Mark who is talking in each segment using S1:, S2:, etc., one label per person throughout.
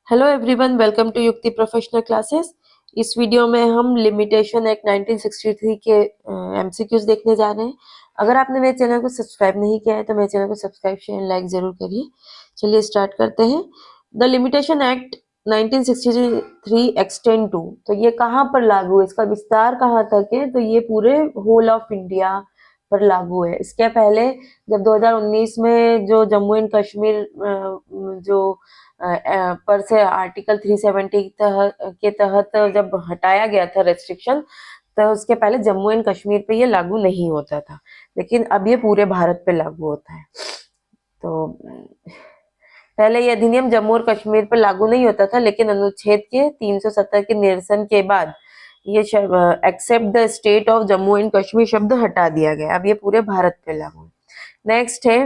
S1: Hello everyone, welcome to युक्ति professional classes. इस video में हम लिमिटेशन एक्ट 1963 के एमसीक्यूज देखने जा रहे हैं। अगर आपने मेरे चैनल को सब्सक्राइब नहीं किया है तो मेरे चैनल को सब्सक्राइब शेयर लाइक जरूर करिए। चलिए स्टार्ट करते हैं। The limitation act 1963 extend to, तो ये कहाँ पर लागू है, इसका विस्तार कहाँ तक है, तो ये पूरे होल ऑफ इंडिया पर लागू है। इसके पहले जब 2019 में जो जम्मू एंड कश्मीर जो पर से आर्टिकल 370 के तहत जब हटाया गया था रेस्ट्रिक्शन, तो उसके पहले जम्मू एंड कश्मीर पे ये लागू नहीं होता था, लेकिन अब ये पूरे भारत पे लागू होता है। तो पहले ये अधिनियम जम्मू और कश्मीर पर लागू नहीं होता था, लेकिन अनुच्छेद के 370 के निरसन के बाद ये except the state of Jammu and Kashmir शब्द हटा दिया गया। अब ये पूरे भारत पे लागू है। नेक्स्ट है,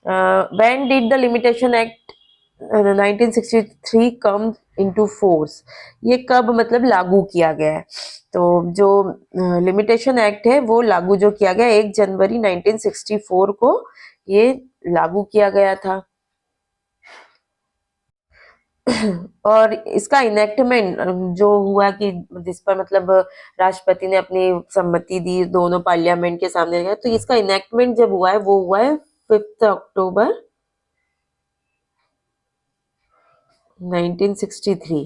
S1: when did the limitation act 1963 come into force, ये कब मतलब लागू किया गया है। तो जो लिमिटेशन एक्ट है वो लागू जो किया गया 1 जनवरी 1964 को ये लागू किया गया था। और इसका इनेक्टमेंट जो हुआ कि जिस पर मतलब राष्ट्रपति ने अपनी सम्मति दी, दोनों पार्लियामेंट के सामने गया, तो इसका इनेक्टमेंट जब हुआ है वो हुआ है 5 अक्टूबर 1963।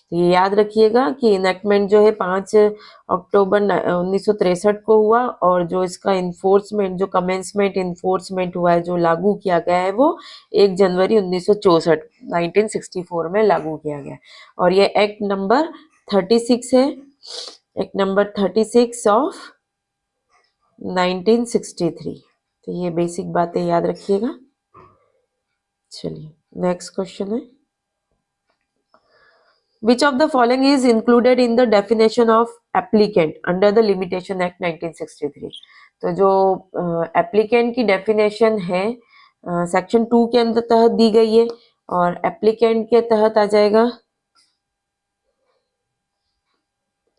S1: तो ये याद रखिएगा कि इनेक्टमेंट जो है 5 अक्टूबर 1963 को हुआ, और जो इसका इन्फोर्समेंट, जो कमेंसमेंट इन्फोर्समेंट हुआ है, जो लागू किया गया है, वो 1 जनवरी 1964 1964 में लागू किया गया। और ये एक्ट नंबर 36 है, एक्ट नंबर 36 ऑफ 1963। तो ये बेसिक बातें याद रखिएगा। चलिए नेक्स्ट क्वेश्चन है, Which of the following is included in the definition of applicant under the Limitation Act 1963? तो जो एप्लीकेंट की डेफिनेशन है सेक्शन 2 के अंदर तहत दी गई है, और एप्लीकेंट के तहत आ जाएगा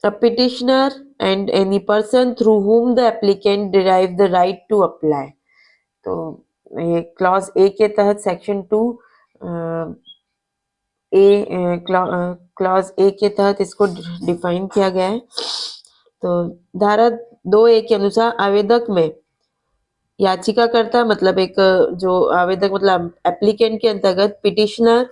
S1: a petitioner and any person through whom the applicant derive the right to apply। तो ये क्लॉज ए के तहत सेक्शन 2 क्लॉज ए के तहत इसको डिफाइन किया गया है। तो धारा 2A के अनुसार आवेदक में याचिकाकर्ता मतलब एक जो आवेदक मतलब एप्लीकेंट के अंतर्गत petitioner,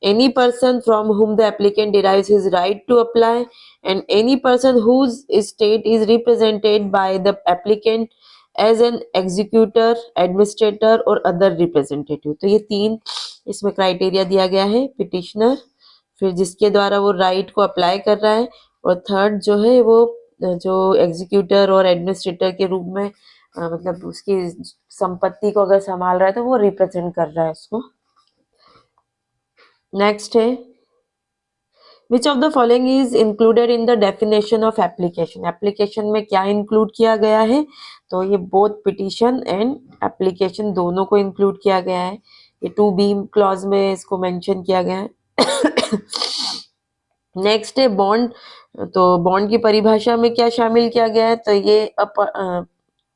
S1: any person from whom the applicant derives his right to apply, and any person whose state is represented by the applicant as an executor, administrator और other representative। तो ये 3 इसमें क्राइटेरिया दिया गया है। पिटिशनर, फिर जिसके द्वारा वो राइट को अप्लाई कर रहा है, और थर्ड जो है वो जो एग्जीक्यूटर और एडमिनिस्ट्रेटर के रूप में मतलब उसकी संपत्ति को अगर संभाल रहा है तो वो रिप्रेजेंट कर रहा है उसको। नेक्स्ट है, which of the following is included in the definition of application. Application में क्या इंक्लूड किया गया है, तो ये बोथ पिटिशन एंड एप्लीकेशन दोनों को इंक्लूड किया गया है। ये 2B क्लॉज में इसको मेंशन किया गया है। नेक्स्ट है बॉन्ड। तो बॉन्ड की परिभाषा में क्या शामिल किया गया है, तो ये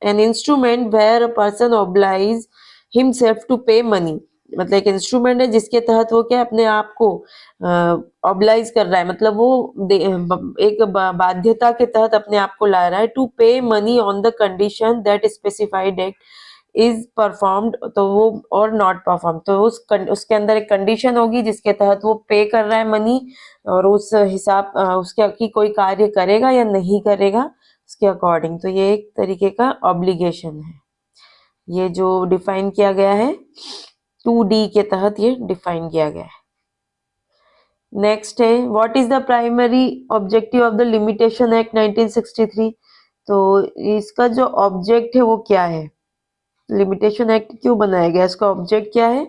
S1: an instrument where a person obliges himself to pay money. मतलब एक इंस्ट्रूमेंट है जिसके तहत वो क्या अपने आप को ऑब्लाइज कर रहा है, मतलब वो एक बाध्यता के तहत अपने आप को ला रहा है, to pay money on the condition that specified act is performed, तो वो और नॉट परफॉर्म, तो उसके अंदर एक कंडीशन होगी जिसके तहत वो पे कर रहा है मनी, और उस हिसाब उसके की कोई कार्य करेगा या नहीं करेगा उसके अकॉर्डिंग। तो ये एक तरीके का ऑब्लिगेशन है, ये जो डिफाइन किया गया है 2D के तहत ये डिफाइन किया गया है। नेक्स्ट है, what is the primary objective of the limitation act 1963। तो इसका जो ऑब्जेक्ट है वो क्या है, लिमिटेशन एक्ट क्यों बनाया गया, इसका ऑब्जेक्ट क्या है,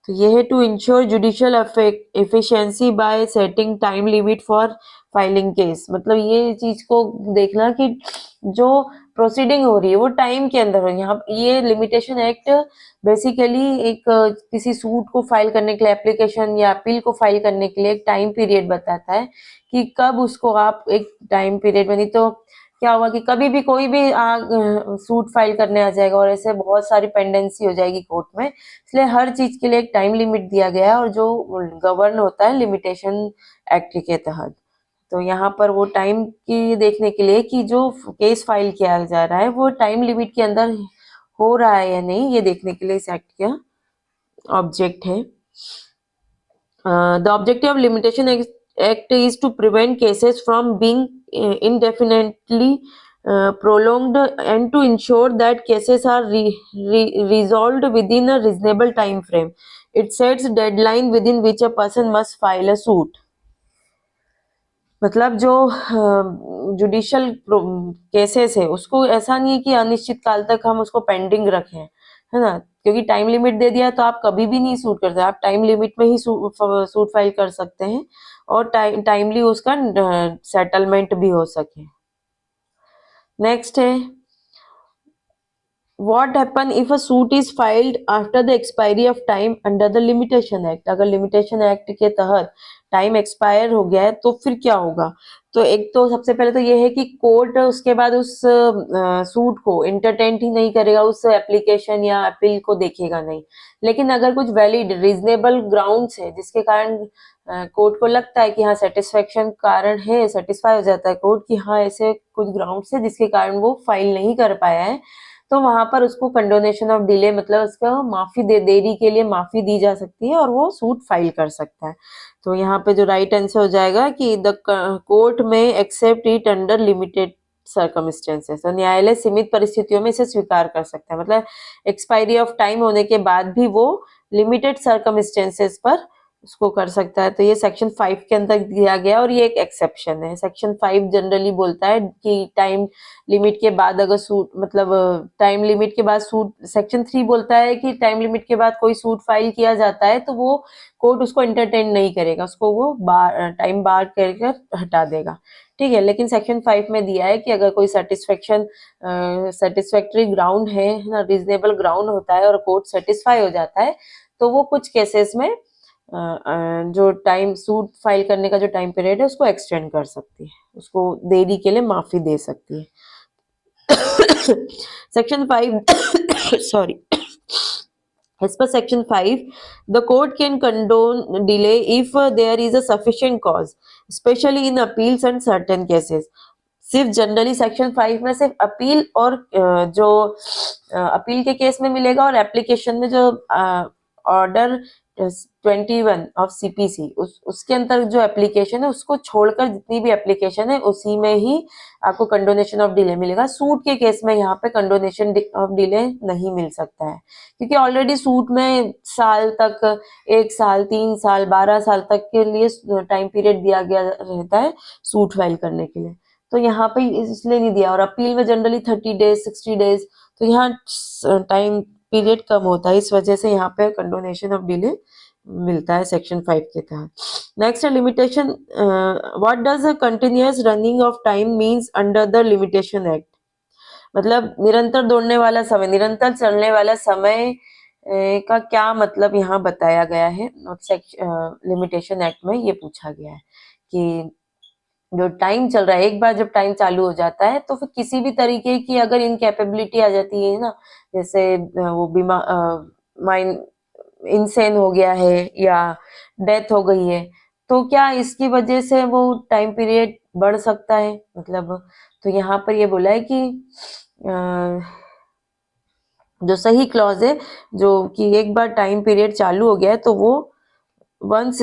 S1: तो ये है to ensure judicial efficiency by setting time limit for filing case. मतलब ये चीज को देखना कि जो प्रोसीडिंग हो रही है वो टाइम के अंदर हो। यहाँ ये लिमिटेशन एक्ट बेसिकली एक किसी सूट को फाइल करने के लिए, एप्लीकेशन या अपील को फाइल करने के लिए एक टाइम पीरियड बताता है कि कब उसको आप एक टाइम पीरियड में, नहीं तो क्या होगा कि कभी भी कोई भी सूट फाइल करने आ जाएगा और ऐसे बहुत सारी पेंडेंसी हो जाएगी कोर्ट में, इसलिए हर चीज के लिए एक टाइम लिमिट दिया गया है और जो गवर्न होता है लिमिटेशन एक्ट के तहत। तो यहाँ पर वो टाइम की देखने के लिए कि जो केस फाइल किया जा रहा है वो टाइम लिमिट के अंदर हो रहा है या नहीं, ये देखने के लिए इस एक्ट का ऑब्जेक्ट है। The objective of limitation act is to prevent cases from being indefinitely prolonged and to ensure that cases are resolved within a reasonable time frame. It sets deadline within which a person must file a suit. मतलब जो judicial cases है उसको ऐसा नहीं है कि अनिश्चित काल तक हम उसको पेंडिंग रखें, है ना, क्योंकि टाइम लिमिट दे दिया तो आप कभी भी नहीं सूट कर सकते, आप टाइम लिमिट में ही सूट फाइल कर सकते हैं और टाइमली उसका सेटलमेंट भी हो सके। नेक्स्ट है What happen if a suit is filed after the expiry of time under the limitation act? अगर लिमिटेशन एक्ट के तहत टाइम एक्सपायर हो गया है तो फिर क्या होगा? तो एक तो सबसे पहले तो ये है कि कोर्ट उसके बाद उस सूट को इंटरटेन ही नहीं करेगा, उस एप्लीकेशन या अपील को देखेगा नहीं। लेकिन अगर कुछ वैलिड रीजनेबल ग्राउंड्स है जिसके कारण कोर्ट को लगता है कि हाँ सेटिस्फेक्शन कारण है, सेटिस्फाई हो जाता है कोर्ट कि हाँ ऐसे कुछ ग्राउंड्स है जिसके कारण वो फाइल नहीं कर पाया है, तो वहां पर उसको कंडोनेशन ऑफ डिले मतलब उसका माफी देरी के लिए माफी दी जा सकती है और वो सूट फाइल कर सकता है। तो यहाँ पे जो राइट आंसर हो जाएगा कि द कोर्ट में accept it under limited circumstances. तो न्यायालय सीमित परिस्थितियों में इसे स्वीकार कर सकता है, मतलब एक्सपायरी ऑफ टाइम होने के बाद भी वो लिमिटेड सर्कमस्टेंसेस पर उसको कर सकता है। तो ये सेक्शन 5 के अंदर दिया गया और ये एक एक्सेप्शन है। सेक्शन 5 जनरली बोलता है कि टाइम लिमिट के बाद अगर सूट मतलब टाइम लिमिट के बाद सूट, सेक्शन 3 बोलता है कि टाइम लिमिट के बाद कोई सूट फाइल किया जाता है तो वो कोर्ट उसको एंटरटेन नहीं करेगा, उसको वो टाइम बार कर हटा देगा, ठीक है। लेकिन सेक्शन 5 में दिया है कि अगर कोई सेटिस्फैक्टरी ग्राउंड है ना, रीजनेबल ग्राउंड होता है और कोर्ट सेटिस्फाई हो जाता है तो वो कुछ केसेस में जो टाइम सूट फाइल करने का जो टाइम पीरियड है उसको एक्सटेंड कर सकती है, उसको देरी के लिए माफी दे सकती है। Section 5 sorry as per section 5 the court can condone delay if there is a sufficient cause, especially in appeals and certain cases। सिर्फ जनरली सेक्शन 5 में सिर्फ अपील और जो अपील के केस में मिलेगा और एप्लीकेशन में जो ऑर्डर 21 ऑफ सीपीसी उसके अंतर जो एप्लीकेशन है उसको छोड़कर जितनी भी एप्लीकेशन है उसी में ही आपको कंडोनेशन ऑफ डिले मिलेगा। सूट के केस में यहाँ पे कंडोनेशन ऑफ डिले नहीं मिल सकता है क्योंकि ऑलरेडी सूट में साल तक, 1 साल, 3 साल, 12 साल तक के लिए टाइम पीरियड दिया गया रहता है सूट फाइल करने के लिए, तो यहाँ पे इसलिए नहीं दिया। और अपील में जनरली 30 डेज 60 डेज, तो यहाँ टाइम पीरियड कम होता है, इस वजह से यहाँ पे कंडोनेशन ऑफ डिले मिलता है सेक्शन 5 के तहत। नेक्स्ट है limitation. What does a continuous running of time means under the limitation act? मतलब निरंतर दौड़ने वाला समय, निरंतर चलने वाला समय का क्या मतलब यहाँ बताया गया है लिमिटेशन एक्ट में, ये पूछा गया है कि जो टाइम चल रहा है, एक बार जब टाइम चालू हो जाता है तो फिर किसी भी तरीके की अगर इनकैपेबिलिटी आ जाती है ना, जैसे वो माइंड इंसेन हो गया है या डेथ हो गई है, तो क्या इसकी वजह से वो टाइम पीरियड बढ़ सकता है? मतलब तो यहाँ पर ये बोला है कि जो सही क्लॉज है जो कि एक बार टाइम पीरियड चालू हो गया है तो वो once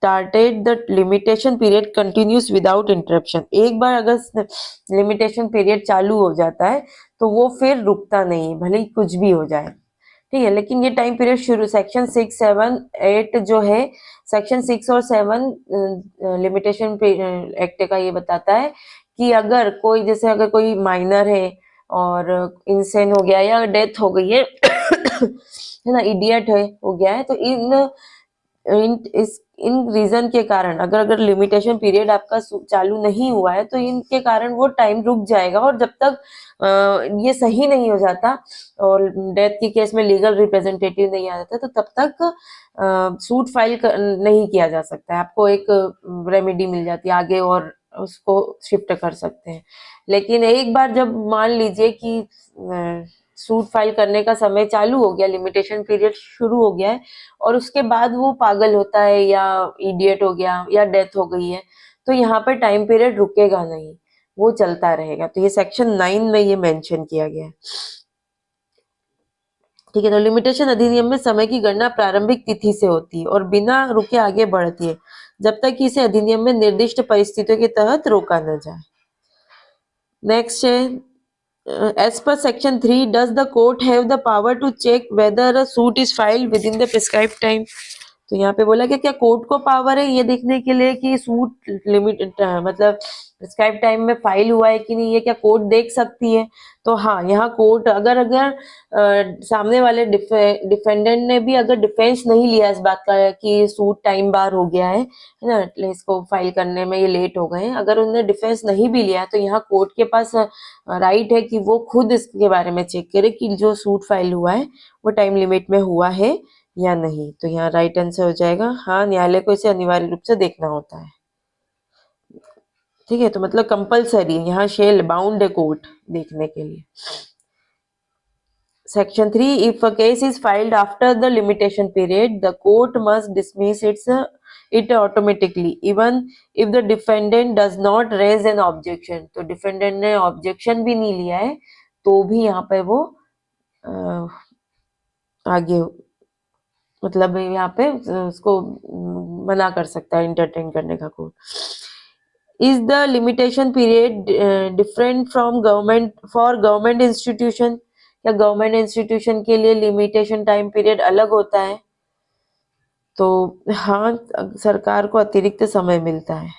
S1: started the limitation period continues without interruption. एक बार अगर लिमिटेशन पीरियड चालू हो जाता है तो वो फिर रुकता नहीं है, भले ही कुछ भी हो जाए, ठीक है। लेकिन ये टाइम पीरियड शुरू सेक्शन 6, 7, 8 जो है, सेक्शन 6 और 7 लिमिटेशन एक्ट का ये बताता है कि अगर कोई, जैसे अगर कोई माइनर है और इंसेन हो गया या डेथ हो गई है है ना, इडियट है हो गया है, तो इन रीजन के कारण अगर लिमिटेशन पीरियड आपका चालू नहीं हुआ है तो इनके कारण वो टाइम रुक जाएगा, और जब तक ये सही नहीं हो जाता और डेथ के केस में लीगल रिप्रेजेंटेटिव नहीं आ जाता तो तब तक सूट फाइल नहीं किया जा सकता है। आपको एक रेमेडी मिल जाती है आगे और उसको शिफ्ट कर सकते हैं। लेकिन एक बार जब मान लीजिए कि सूट फाइल करने का समय चालू हो गया, लिमिटेशन पीरियड शुरू हो गया है और उसके बाद वो पागल होता है या इडियट हो गया या डेथ हो गई है, तो यहाँ पर टाइम पीरियड रुकेगा नहीं, वो चलता रहेगा। तो ये सेक्शन 9 में ये मेंशन किया गया है। ठीक है, तो लिमिटेशन अधिनियम में समय की गणना प्रारंभिक तिथि से होती है और बिना रुके आगे बढ़ती है जब तक कि इसे अधिनियम में निर्दिष्ट परिस्थितियों के तहत रोका न जाए। नेक्स्ट है, as per section 3, does the court have the power to check whether a suit is filed within the prescribed time? तो यहाँ पे बोला क्या कोर्ट को पावर है ये देखने के लिए कि सूट लिमिट मतलब प्रिस्क्राइब टाइम में फाइल हुआ है कि नहीं, ये क्या कोर्ट देख सकती है? तो हाँ, यहाँ कोर्ट अगर अगर सामने वाले डिफेंडेंट ने भी अगर डिफेंस नहीं लिया इस बात का कि सूट टाइम बार हो गया है ना, इसको फाइल करने में ये लेट हो गए हैं, अगर उन्होंने डिफेंस नहीं भी लिया तो यहाँ कोर्ट के पास राइट है कि वो खुद इसके बारे में चेक करे कि जो सूट फाइल हुआ है वो टाइम लिमिट में हुआ है या नहीं। तो यहाँ राइट आंसर हो जाएगा हाँ, न्यायालय को इसे अनिवार्य रूप से देखना होता है। ठीक है, तो मतलब कंपलसरी यहाँ शेल बाउंड है कोर्ट देखने के लिए। Section 3, if a case is filed after the limitation period, the court must dismiss it automatically, even if the defendant does not raise an objection. तो defendant ने objection भी नहीं लिया है तो भी यहाँ पे वो आगे मतलब यहाँ पे उसको मना कर सकता है इंटरटेन करने का court. Is the limitation period different from government for government institution? या गवर्नमेंट इंस्टीट्यूशन के लिए लिमिटेशन टाइम पीरियड अलग होता है? तो हाँ, सरकार को अतिरिक्त समय मिलता है।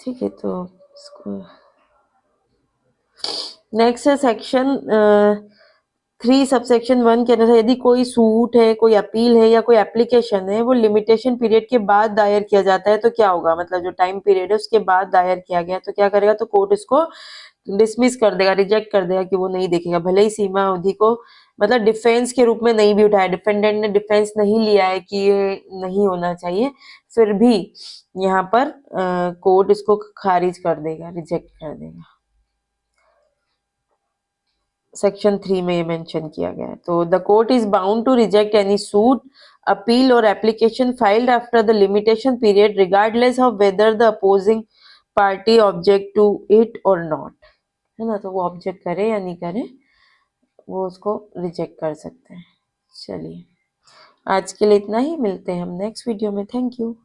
S1: ठीक है, तो नेक्स्ट है सेक्शन 3 सबसेक्शन 1 के अनुसार यदि कोई सूट है, कोई अपील है या कोई एप्लीकेशन है वो लिमिटेशन पीरियड के बाद दायर किया जाता है तो क्या होगा? मतलब जो टाइम पीरियड है उसके बाद दायर किया गया तो क्या करेगा? तो कोर्ट इसको डिसमिस कर देगा, रिजेक्ट कर देगा कि वो नहीं देखेगा, भले ही सीमा अवधि को मतलब डिफेंस के रूप में नहीं भी उठाया, डिफेंडेंट ने डिफेंस नहीं लिया है कि ये नहीं होना चाहिए, फिर भी यहाँ पर कोर्ट इसको खारिज कर देगा, रिजेक्ट कर देगा। सेक्शन 3 में ये मेंशन किया गया है। तो the court is bound to reject any suit, appeal और application filed after the limitation period regardless of whether the opposing party object to it और नॉट, है ना। तो वो ऑब्जेक्ट करे या नहीं करे वो उसको रिजेक्ट कर सकते हैं। चलिए, आज के लिए इतना ही, मिलते हैं हम नेक्स्ट वीडियो में। Thank you.